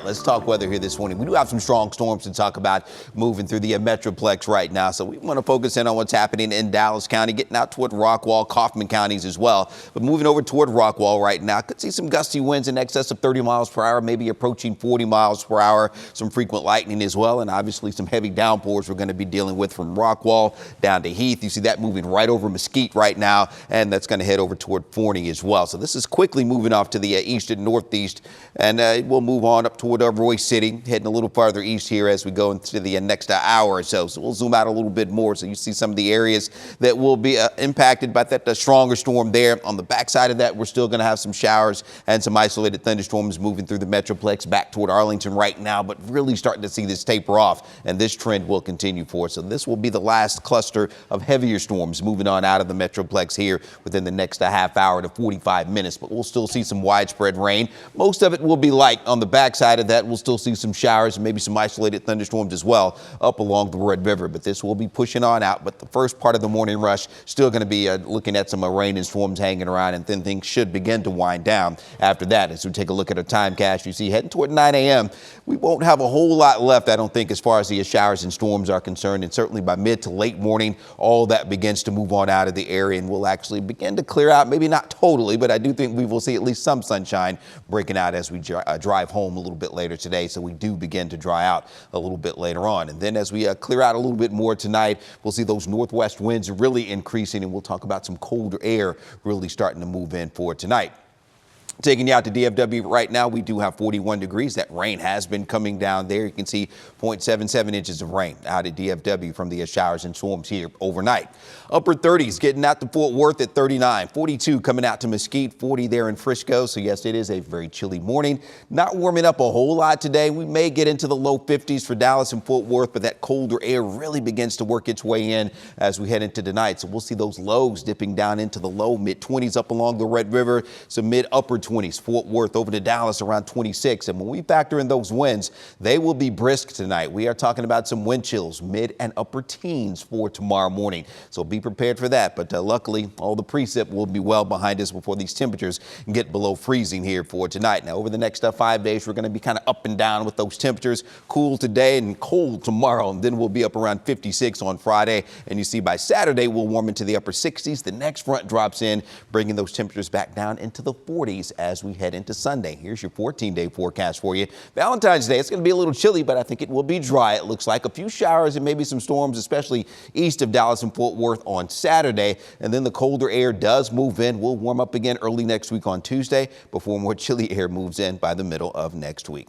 Let's talk weather here this morning. We do have some strong storms to talk about moving through the Metroplex right now. So we want to focus in on what's happening in Dallas County, getting out toward Rockwall, Kaufman counties as well. But moving over toward Rockwall right now, could see some gusty winds in excess of 30 miles per hour, maybe approaching 40 miles per hour. Some frequent lightning as well, and obviously some heavy downpours we're going to be dealing with from Rockwall down to Heath. You see that moving right over Mesquite right now, and that's going to head over toward Forney as well. So this is quickly moving off to the east and northeast, and we'll move on up toward Roy City, heading a little farther east here as we go into the next hour or so. So we'll zoom out a little bit more so you see some of the areas that will be impacted by that stronger storm there. On the backside of that, we're still going to have some showers and some isolated thunderstorms moving through the Metroplex back toward Arlington right now, but really starting to see this taper off, and this trend will continue for us. So this will be the last cluster of heavier storms moving on out of the Metroplex here within the next half hour to 45 minutes, but we'll still see some widespread rain. Most of it will be light. On the backside of that, we'll still see some showers and maybe some isolated thunderstorms as well up along the Red River, but this will be pushing on out. But the first part of the morning rush still going to be looking at some rain and storms hanging around, and then things should begin to wind down after that. As we take a look at our time cache, you see heading toward 9 a.m. we won't have a whole lot left, I don't think, as far as the showers and storms are concerned, and certainly by mid to late morning all that begins to move on out of the area and will actually begin to clear out. Maybe not totally, but I do think we will see at least some sunshine breaking out as we drive home a little bit later today. So we do begin to dry out a little bit later on. And then as we clear out a little bit more tonight, we'll see those northwest winds really increasing, and we'll talk about some colder air really starting to move in for tonight. Taking you out to DFW right now, we do have 41 degrees. That rain has been coming down there. You can see 0.77 inches of rain out at DFW from the showers and storms here overnight. Upper 30s getting out to Fort Worth at 39, 42 coming out to Mesquite, 40 there in Frisco. So yes, it is a very chilly morning. Not warming up a whole lot today. We may get into the low 50s for Dallas and Fort Worth, but that colder air really begins to work its way in as we head into tonight. So we'll see those lows dipping down into the low mid 20s up along the Red River, some mid upper 20s. Fort Worth over to Dallas around 26. And when we factor in those winds, they will be brisk tonight. We are talking about some wind chills, mid and upper teens for tomorrow morning. So be prepared for that. But luckily, all the precip will be well behind us before these temperatures get below freezing here for tonight. Now, over the next 5 days, we're going to be kind of up and down with those temperatures. Cool today and cold tomorrow. And then we'll be up around 56 on Friday. And you see by Saturday, we'll warm into the upper 60s. The next front drops in, bringing those temperatures back down into the 40s as we head into Sunday. Here's your 14-day forecast for you. Valentine's Day, it's going to be a little chilly, but I think it will be dry. It looks like a few showers and maybe some storms, especially east of Dallas and Fort Worth on Saturday. And then the colder air does move in. We'll warm up again early next week on Tuesday before more chilly air moves in by the middle of next week.